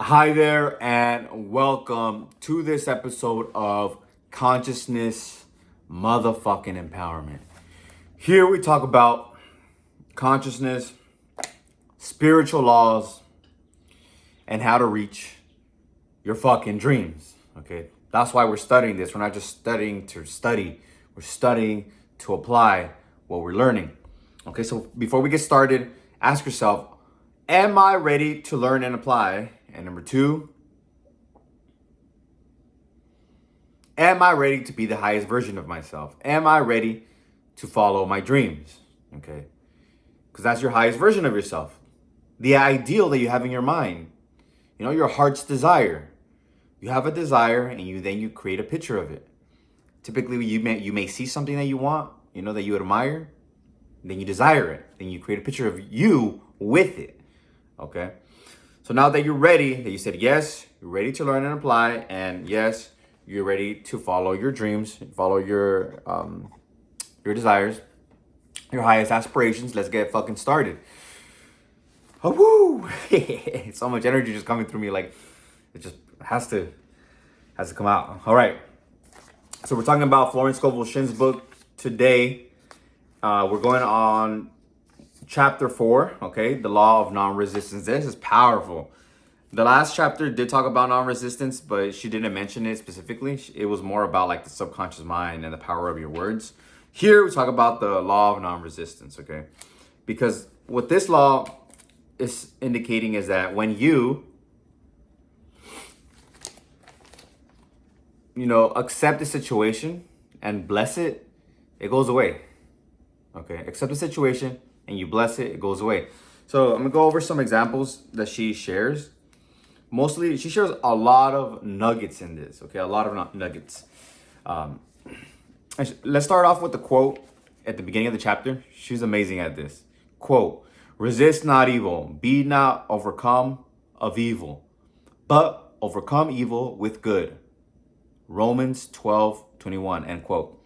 Hi there, and welcome to this episode of Consciousness Motherfucking Empowerment. Here we talk about consciousness, spiritual laws, and how to reach your fucking dreams. Okay, that's why we're studying this. We're not just studying to study, we're studying to apply what we're learning. Okay, so before we get started, ask yourself, am I ready to learn and apply? And number two, am I ready to be the highest version of myself? Am I ready to follow my dreams? Okay. Because that's your highest version of yourself. The ideal that you have in your mind. You know, your heart's desire. You have a desire and you create a picture of it. Typically you may see something that you want, that you admire, then you desire it. Then you create a picture of you with it. Okay? So now that you're ready, that you said yes, you're ready to learn and apply, and yes, you're ready to follow your dreams, follow your desires, your highest aspirations. Let's get fucking started. Oh, woo! So much energy just coming through me, like it just has to come out. All right. So we're talking about Florence Scovel Shin's book today. We're going on chapter 4. Okay, the law of non-resistance. This is powerful. The last chapter did talk about non-resistance, but she didn't mention it specifically. It was more about like the subconscious mind and the power of your words. Here we talk about the law of non-resistance, okay? Because what this law is indicating is that when accept the situation and bless it, it goes away. Okay, accept the situation and you bless it, it goes away. So I'm gonna go over some examples that she shares. Mostly, she shares a lot of nuggets in this, okay? A lot of nuggets. Let's start off with the quote at the beginning of the chapter. She's amazing at this. Quote, resist not evil, be not overcome of evil, but overcome evil with good. Romans 12:21, end quote.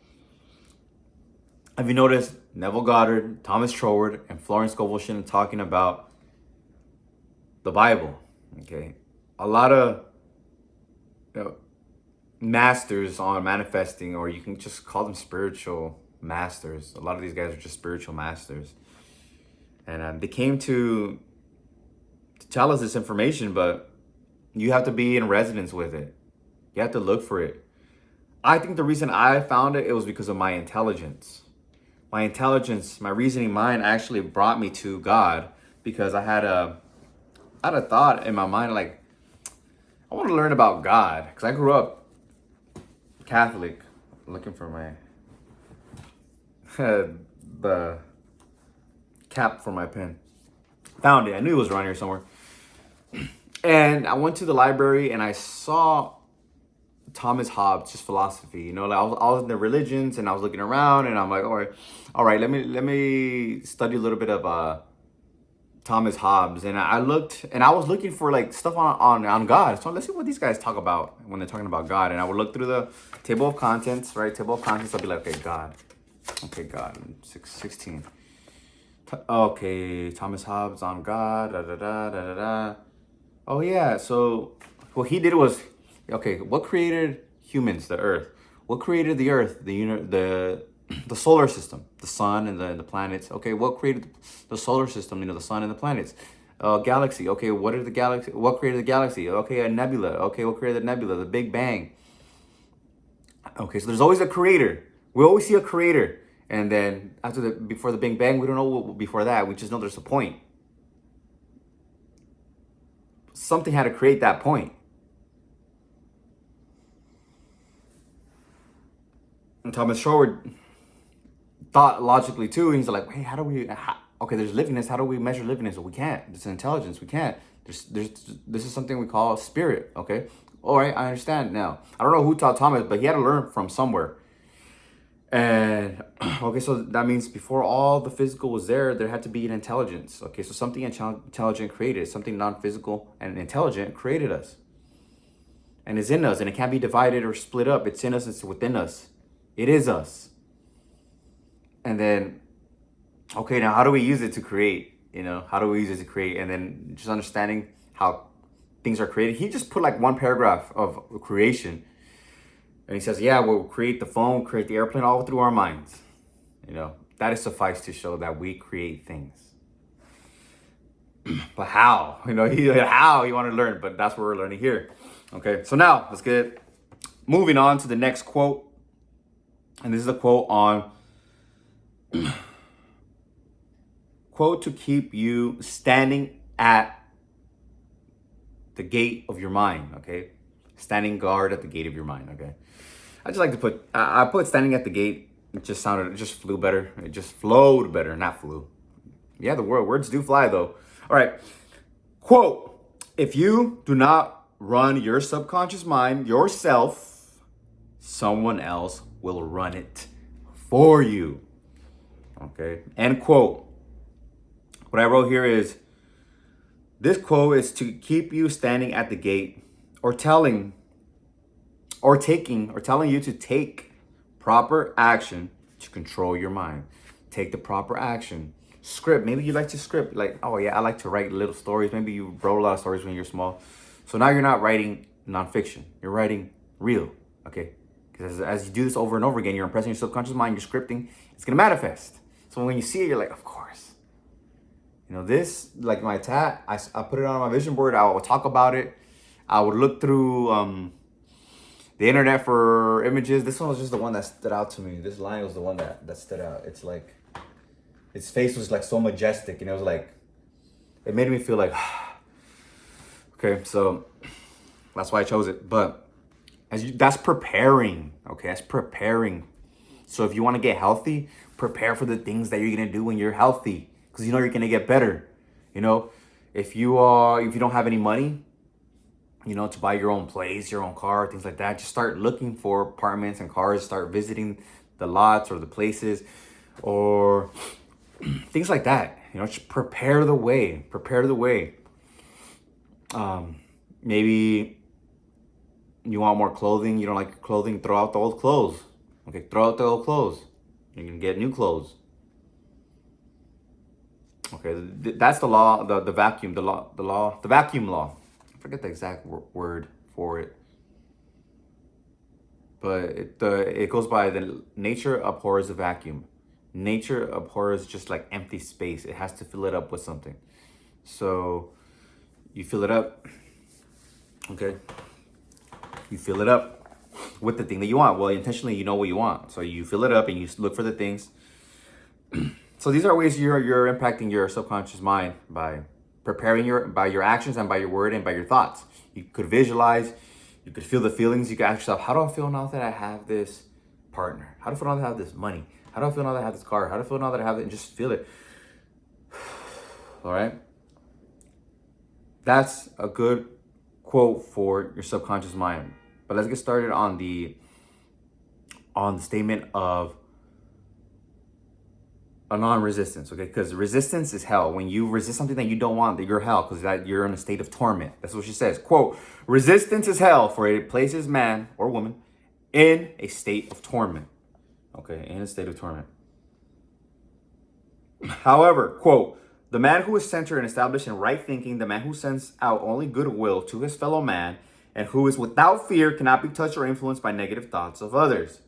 Have you noticed Neville Goddard, Thomas Troward, and Florence Scovel talking about the Bible? Okay. A lot of masters on manifesting, or you can just call them spiritual masters. A lot of these guys are just spiritual masters. And they came to tell us this information, but you have to be in resonance with it. You have to look for it. I think the reason I found it was because of my intelligence. My intelligence, my reasoning mind actually brought me to God because I had a thought in my mind like, I want to learn about God because I grew up Catholic. Looking for my the cap for my pen. Found it. I knew it was around here somewhere. And I went to the library and I saw Thomas Hobbes' just philosophy. Like I was in the religions and I was looking around and I'm like, all right, let me study a little bit of Thomas Hobbes. And I looked and I was looking for like stuff on God. So let's see what these guys talk about when they're talking about God. And I would look through the table of contents, right? Table of contents. I'll be like, okay, God. Okay, God. 16. Okay, Thomas Hobbes on God. Da da da da da da. Oh yeah. So what he did was, okay, what created humans? The Earth. What created the Earth? The solar system, the sun and the planets. Okay, what created the solar system? The sun and the planets. Galaxy. Okay, what are the galaxy? What created the galaxy? Okay, a nebula. Okay, what created the nebula? The Big Bang. Okay, so there's always a creator. We always see a creator, and then before the Big Bang, we don't know what before that. We just know there's a point. Something had to create that point. And Thomas Short thought logically too. And he's like, hey, okay, there's livingness. How do we measure livingness? Well, we can't. It's intelligence. We can't. This is something we call spirit. Okay. All right. I understand now. I don't know who taught Thomas, but he had to learn from somewhere. And okay, so that means before all the physical was there had to be an intelligence. Okay, so something intelligent created, something non-physical and intelligent created us. And it's in us, and it can't be divided or split up. It's in us, it's within us. It is us. And then, okay, now how do we use it to create? How do we use it to create? And then just understanding how things are created. He just put like one paragraph of creation. And he says, yeah, we'll create the phone, create the airplane all through our minds. That is suffice to show that we create things. But how? How you want to learn, but that's what we're learning here. Okay, so now let's get moving on to the next quote. And this is a quote on quote to keep you standing at the gate of your mind. Okay, standing guard at the gate of your mind. Okay, I just like to put I put standing at the gate. It just flew better. It just flowed better, not flew. Yeah, the words do fly though. All right, quote: if you do not run your subconscious mind yourself, someone else will run it for you. Okay, end quote. What I wrote here is, this quote is to keep you standing at the gate, or telling you to take proper action to control your mind. Take the proper action. Script. Maybe you like to script. Like, oh yeah, I like to write little stories. Maybe you wrote a lot of stories when you're small. So now you're not writing nonfiction. You're writing real. Okay? Because as you do this over and over again, you're impressing your subconscious mind, you're scripting, it's going to manifest. So when you see it, you're like, of course. This, like my tat, I put it on my vision board. I would talk about it. I would look through the internet for images. This one was just the one that stood out to me. This line was the one that stood out. It's like, its face was like so majestic, and it was like, it made me feel like, okay, so that's why I chose it. But that's preparing, okay? That's preparing. So if you want to get healthy, prepare for the things that you're gonna do when you're healthy, because you're gonna get better. If you don't have any money, to buy your own place, your own car, things like that, just start looking for apartments and cars. Start visiting the lots or the places, or things like that. Just prepare the way. Maybe you want more clothing. You don't like your clothing, throw out the old clothes. Okay, throw out the old clothes. You can get new clothes. Okay, that's the law, the vacuum law. I forget the exact word for it. But it goes by, the nature abhors the vacuum. Nature abhors just like empty space. It has to fill it up with something. So you fill it up. Okay. You fill it up with the thing that you want. Well, intentionally, you know what you want. So you fill it up and you look for the things. So these are ways you're impacting your subconscious mind by preparing by your actions and by your word and by your thoughts. You could visualize, you could feel the feelings. You could ask yourself, how do I feel now that I have this partner? How do I feel now that I have this money? How do I feel now that I have this car? How do I feel now that I have it? And just feel it. All right. That's a good quote for your subconscious mind. But let's get started on the statement of a non-resistance, okay? Because resistance is hell. When you resist something that you don't want, that you're hell, because that you're in a state of torment. That's what she says. Quote, resistance is hell, for it places man or woman in a state of torment. Okay, in a state of torment. However, quote, the man who is centered and established in right thinking, the man who sends out only goodwill to his fellow man, and who is without fear, cannot be touched or influenced by negative thoughts of others.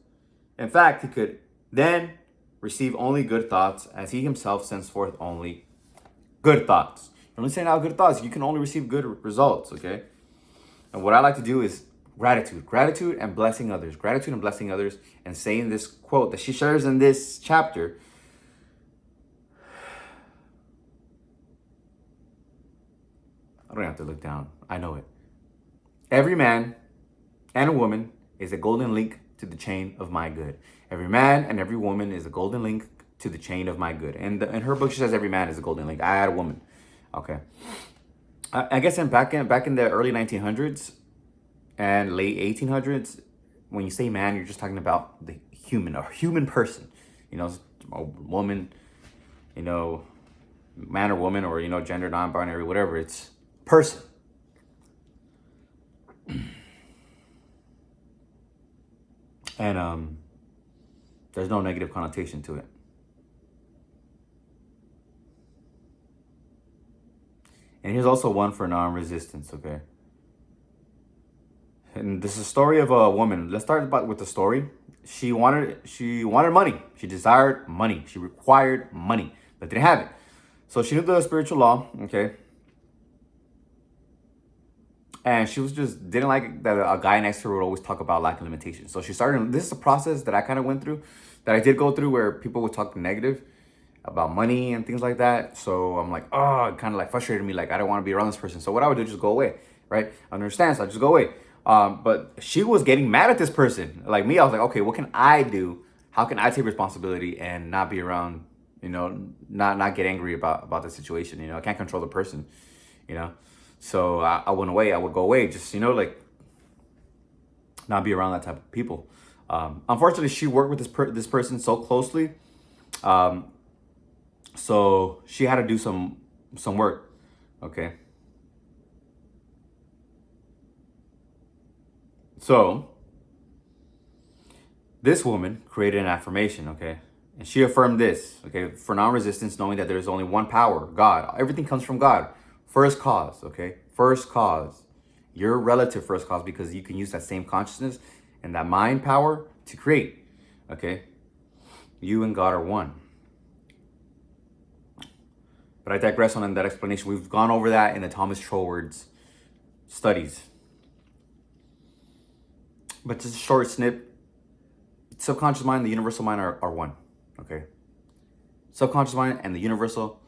In fact, he could then receive only good thoughts, as he himself sends forth only good thoughts. You're only sending out good thoughts. You can only receive good results, okay? And what I like to do is gratitude and blessing others. Gratitude and blessing others, and saying this quote that she shares in this chapter. I don't have to look down. I know it. Every man and a woman is a golden link to the chain of my good. Every man and every woman is a golden link to the chain of my good. And in her book, she says every man is a golden link. I add a woman. Okay. I guess back in the early 1900s and late 1800s, when you say man, you're just talking about the human, a human person. A woman, man or woman, or, gender non-binary, whatever. It's person. And there's no negative connotation to it. And here's also one for non-resistance, okay? And this is a story of a woman. Let's start with the story. She wanted money. She desired money. She required money, but didn't have it. So she knew the spiritual law, okay? And she was just didn't like that a guy next to her would always talk about lack and limitation. So she started. This is a process that I kind of went through, that I did go through, where people would talk negative about money and things like that. So I'm like, oh, it kind of like frustrated me. Like I don't want to be around this person. So what I would do is just go away, right? I understand. So I just go away. But she was getting mad at this person. Like me, I was like, okay, what can I do? How can I take responsibility and not be around? Not get angry about the situation. I can't control the person. You know. So I went away. I would go away. Just like not be around that type of people. Unfortunately, she worked with this person so closely. Um, so she had to do some work. Okay. So this woman created an affirmation. Okay. And she affirmed this. Okay. For non-resistance, knowing that there is only one power, God. Everything comes from God. First cause. Okay. First cause. Your relative first cause, because you can use that same consciousness and that mind power to create. Okay. You and God are one. But I digress on that explanation. We've gone over that in the Thomas Troward's studies. But just a short snip. Subconscious mind and the universal mind are one. Okay. Subconscious mind and the universal,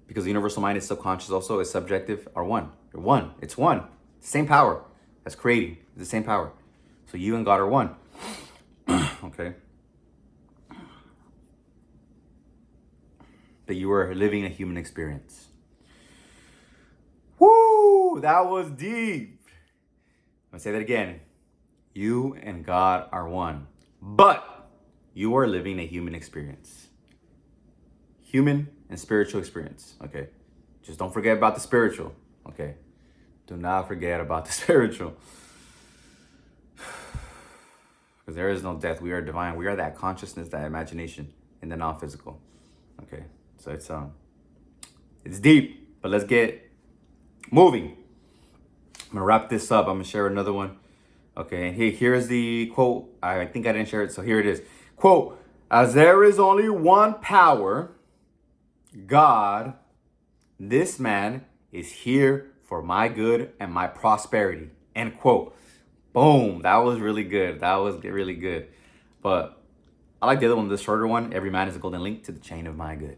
because the universal mind is subconscious also, is subjective, are one. They're one. It's one. Same power that's creating. It's the same power. So you and God are one. Okay. That you are living a human experience. Woo! That was deep. I'm gonna say that again. You and God are one. But you are living a human experience. Human and spiritual experience. Okay. Just don't forget about the spiritual. Okay. Do not forget about the spiritual. Because there is no death. We are divine. We are that consciousness, that imagination in the non-physical. Okay. So it's deep, but let's get moving. I'm gonna wrap this up. I'm gonna share another one. Okay, and here's the quote. I think I didn't share it, so here it is. Quote, as there is only one power, God, this man is here for my good and my prosperity. End quote. Boom. That was really good. That was really good. But I like the other one, the shorter one. Every man is a golden link to the chain of my good.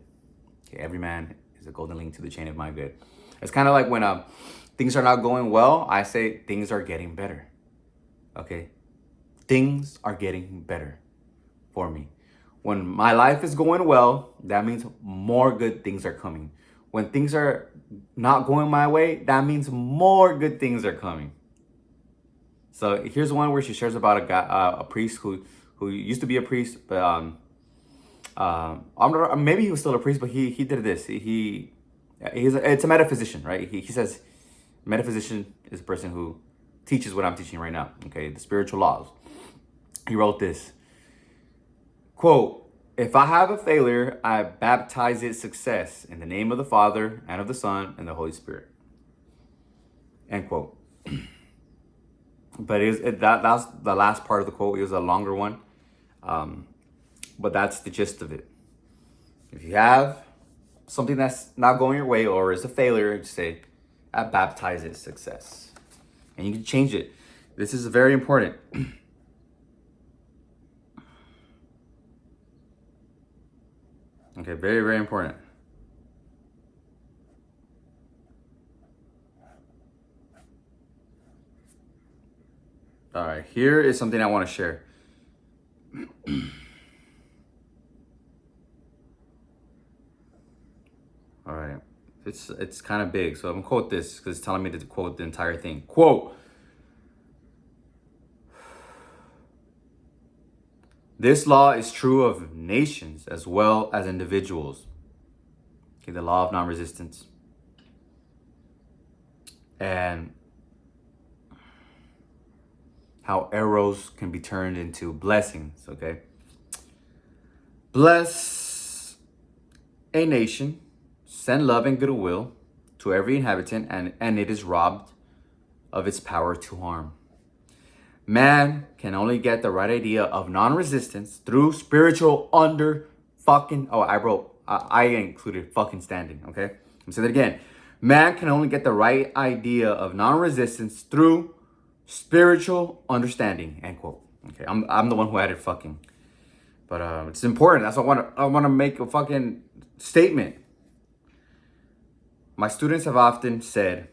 Okay, every man is a golden link to the chain of my good. It's kind of like when things are not going well, I say things are getting better. Okay, things are getting better for me. When my life is going well, that means more good things are coming. When things are not going my way, that means more good things are coming. So here's one where she shares about a priest who used to be a priest, but maybe he was still a priest, but he did this. It's a metaphysician, right? He says metaphysician is a person who teaches what I'm teaching right now. Okay, the spiritual laws. He wrote this. Quote, if I have a failure, I baptize it success in the name of the Father and of the Son and the Holy Spirit. End quote. But that's the last part of the quote. It was a longer one. But that's the gist of it. If you have something that's not going your way or is a failure, just say, I baptize it success. And you can change it. This is very important. Okay, very, very important. All right, here is something I want to share. All right, it's kind of big, so I'm gonna quote this because it's telling me to quote the entire thing. Quote, this law is true of nations as well as individuals. Okay, the law of non-resistance. And how arrows can be turned into blessings, okay? Bless a nation, send love and goodwill to every inhabitant, and it is robbed of its power to harm. Man can only get the right idea of non-resistance through spiritual under fucking. Oh, I included fucking standing. Okay, let me say that again. Man can only get the right idea of non-resistance through spiritual understanding. End quote. Okay, I'm the one who added fucking, but it's important. That's what I want to make a fucking statement. My students have often said,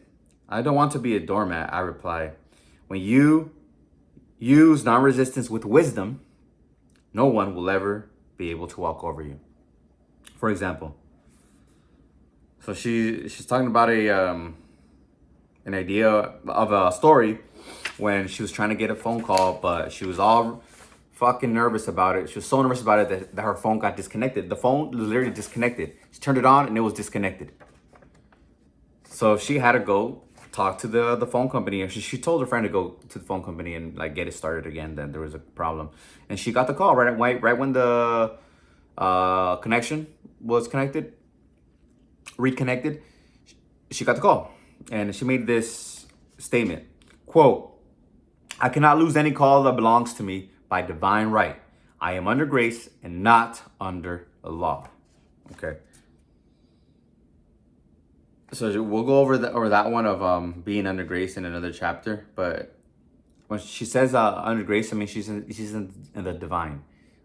"I don't want to be a doormat." I reply, when you use non-resistance with wisdom, no one will ever be able to walk over you. For example, so she's talking about an idea of a story when she was trying to get a phone call, but she was all fucking nervous about it. She was so nervous about it that her phone got disconnected. The phone literally disconnected. She turned it on and it was disconnected. So she had to go talk to the phone company. She told her friend to go to the phone company and like get it started again. Then there was a problem, and she got the call right when the connection was reconnected. She got the call, and she made this statement: "Quote: I cannot lose any call that belongs to me by divine right. I am under grace and not under the law." Okay. So we'll go over that one of being under grace in another chapter. But when she says under grace, I mean she's in the divine.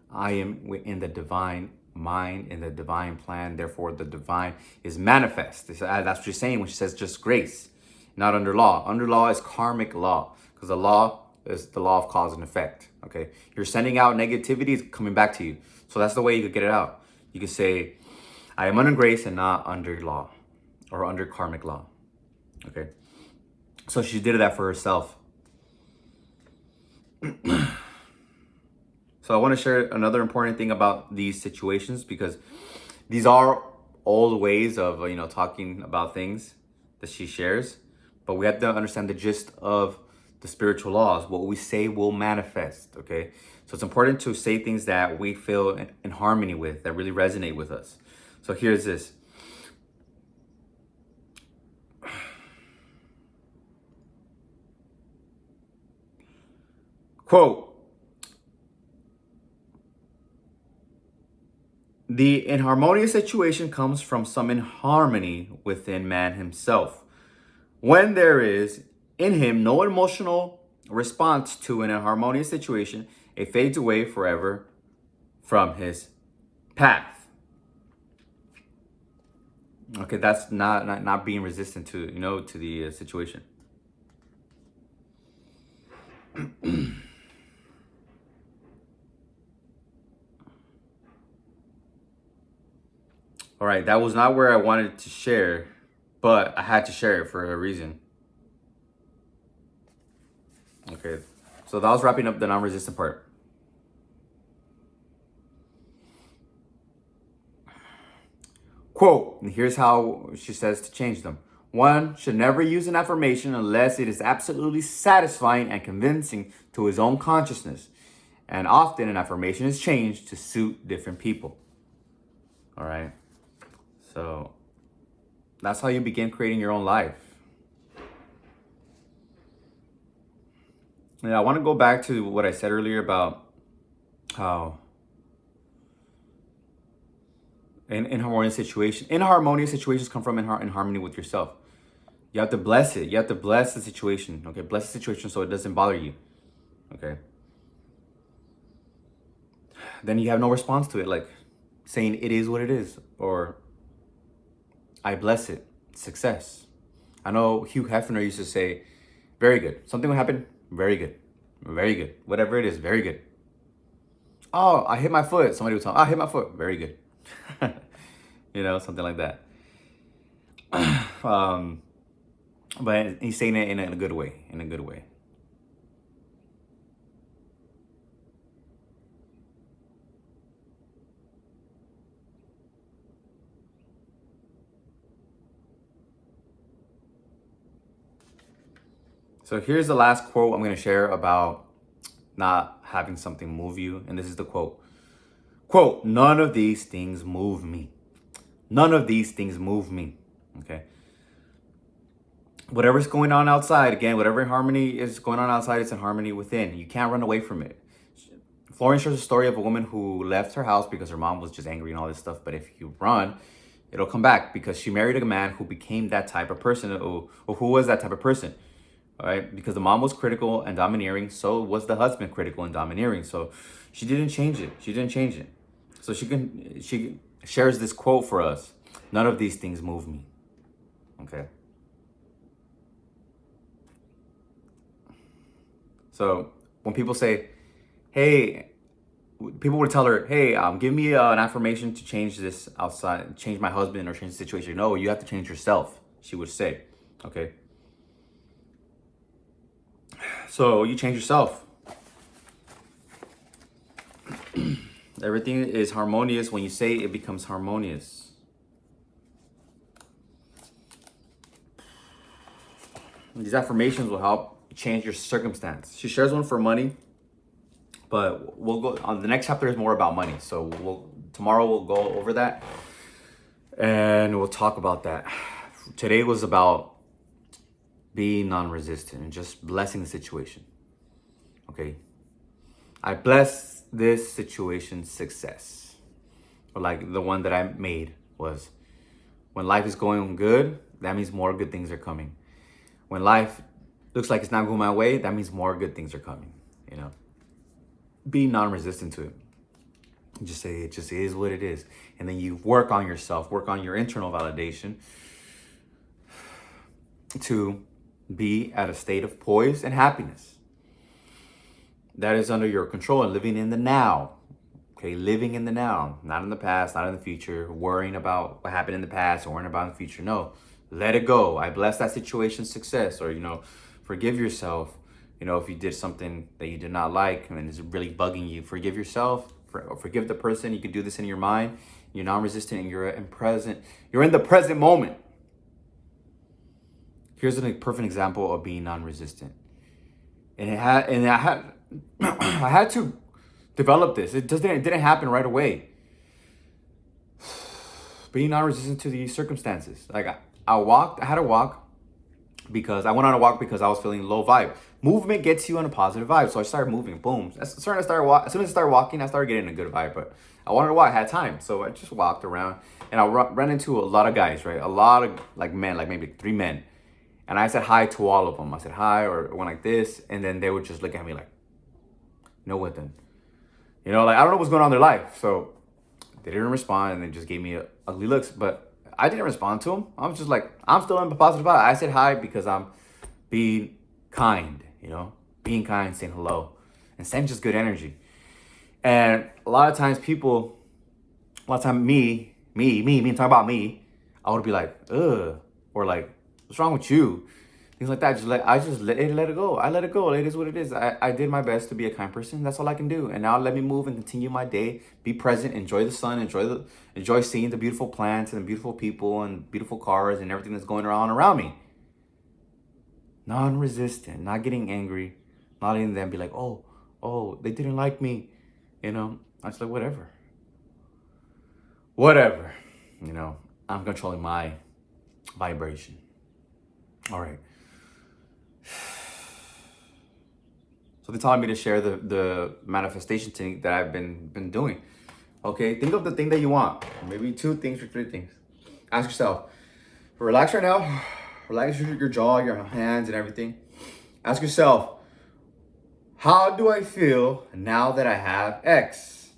I am in the divine mind, in the divine plan. Therefore, the divine is manifest. That's what she's saying when she says just grace, not under law. Under law is karmic law, because the law is the law of cause and effect. Okay, you're sending out negativity, it's coming back to you. So that's the way you could get it out. You could say, I am under grace and not under law, or under karmic law. Okay, so she did that for herself. So I want to share another important thing about these situations, because these are old ways of talking about things that she shares, but we have to understand the gist of the spiritual laws. What we say will manifest. Okay, so it's important to say things that we feel in harmony with, that really resonate with us. So here's this. Quote: the inharmonious situation comes from some inharmony within man himself. When there is in him no emotional response to an inharmonious situation, it fades away forever from his path. Okay, that's not being resistant to to the situation. All right, that was not where I wanted to share, but I had to share it for a reason. Okay, so that was wrapping up the non-resistant part. Quote, and here's how she says to change them. One should never use an affirmation unless it is absolutely satisfying and convincing to his own consciousness. And often an affirmation is changed to suit different people. All right. So that's how you begin creating your own life. And I want to go back to what I said earlier about how inharmonious situations come from in harmony with yourself. You have to bless it. You have to bless the situation. Okay, bless the situation so it doesn't bother you. Okay. Then you have no response to it, like saying it is what it is, or I bless it. Success. I know Hugh Hefner used to say, very good. Something will happen. Very good. Very good. Whatever it is, very good. Oh, I hit my foot. Somebody would tell me, I hit my foot. Very good. Something like that. But he's saying it in a good way. In a good way. So here's the last quote I'm going to share about not having something move you. And this is the quote. Quote, none of these things move me. None of these things move me. Okay. whatever's going on outside, again, whatever harmony is going on outside, it's in harmony within. You can't run away from it. Florence shares a story of a woman who left her house because her mom was just angry and all this stuff. But if you run, it'll come back, because she married a man who became that type of person, or who was that type of person. All right, because the mom was critical and domineering, so was the husband critical and domineering. So she didn't change it. She didn't change it. So she shares this quote for us: "None of these things move me." Okay. So when people say, "Hey," people would tell her, "Hey, give me an affirmation to change this outside, change my husband or change the situation." No, you have to change yourself, she would say. Okay. So you change yourself. Everything is harmonious. When you say it, becomes harmonious. These affirmations will help change your circumstance. She shares one for money, but we'll go on. The next chapter is more about money. So tomorrow we'll go over that and we'll talk about that. Today was about being non-resistant and just blessing the situation. Okay. I bless this situation's success. Or like the one that I made was, when life is going good, that means more good things are coming. When life looks like it's not going my way, that means more good things are coming. You know, be non-resistant to it. Just say it just is what it is. And then you work on yourself, work on your internal validation to be at a state of poise and happiness. That is under your control and living in the now. Okay, living in the now, not in the past, not in the future, worrying about what happened in the past or worrying about in the future. No, let it go. I bless that situation's success. Or, forgive yourself. If you did something that you did not like and is really bugging you, forgive yourself. Forgive the person. You can do this in your mind. You're non-resistant and you're in the present moment. Here's a perfect example of being non-resistant. And I had to develop this. It didn't happen right away. Being non-resistant to these circumstances. Like I had to walk because I went on a walk because I was feeling low vibe. Movement gets you on a positive vibe. So I started moving. Boom. As soon as I started walking, I started getting a good vibe. But I wanted to walk. I had time. So I just walked around and I ran into a lot of guys, right? A lot of men, maybe 3 men. And I said hi to all of them. I said hi or went like this. And then they would just look at me like, no what then? I don't know what's going on in their life. So they didn't respond and they just gave me ugly looks. But I didn't respond to them. I was just like, I'm still in the positive vibe. I said hi because I'm being kind, being kind, saying hello, and sending just good energy. And a lot of times me, talk about me, I would be like, ugh, or like, what's wrong with you? Things like that. I just let it go. I let it go. It is what it is. I did my best to be a kind person. That's all I can do. And now let me move and continue my day. Be present. Enjoy the sun. Enjoy seeing the beautiful plants and the beautiful people and beautiful cars and everything that's going on around me. Non-resistant. Not getting angry. Not letting them be like, oh, they didn't like me. I'm just like, whatever. I'm controlling my vibration. All right. So they taught me to share the manifestation technique that I've been doing. Okay, think of the thing that you want. Maybe 2 things or 3 things. Ask yourself, relax right now. Relax your jaw, your hands and everything. Ask yourself, how do I feel now that I have X?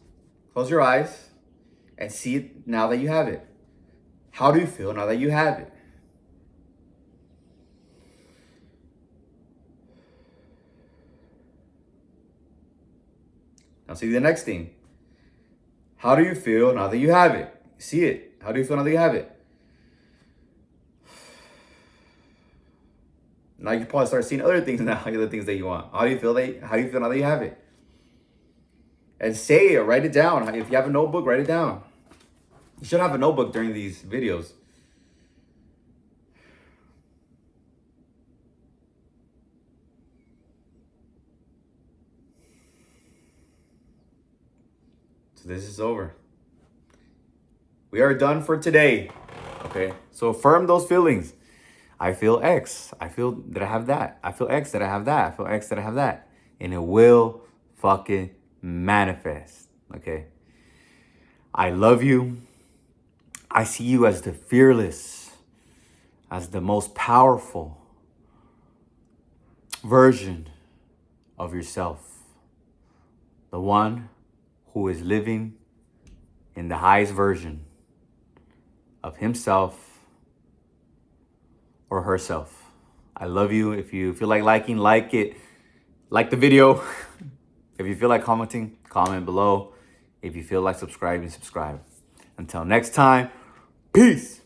Close your eyes and see it now that you have it. How do you feel now that you have it? Now see the next thing. How do you feel now that you have it? See it. How do you feel now that you have it? Now you can probably start seeing other things now, other things that you want. How do you feel now that you have it? And say it, write it down. If you have a notebook, write it down. You should have a notebook during these videos. So this is over. We are done for today. Okay, so affirm those feelings. I feel X. I feel that I have that. I feel X that I have that. I feel X that I have that. And it will fucking manifest. Okay. I love you. I see you as the fearless, as the most powerful version of yourself. The one who is living in the highest version of himself or herself. I love you. If you feel like liking, like it. Like the video. If you feel like commenting, comment below. If you feel like subscribing, subscribe. Until next time, peace.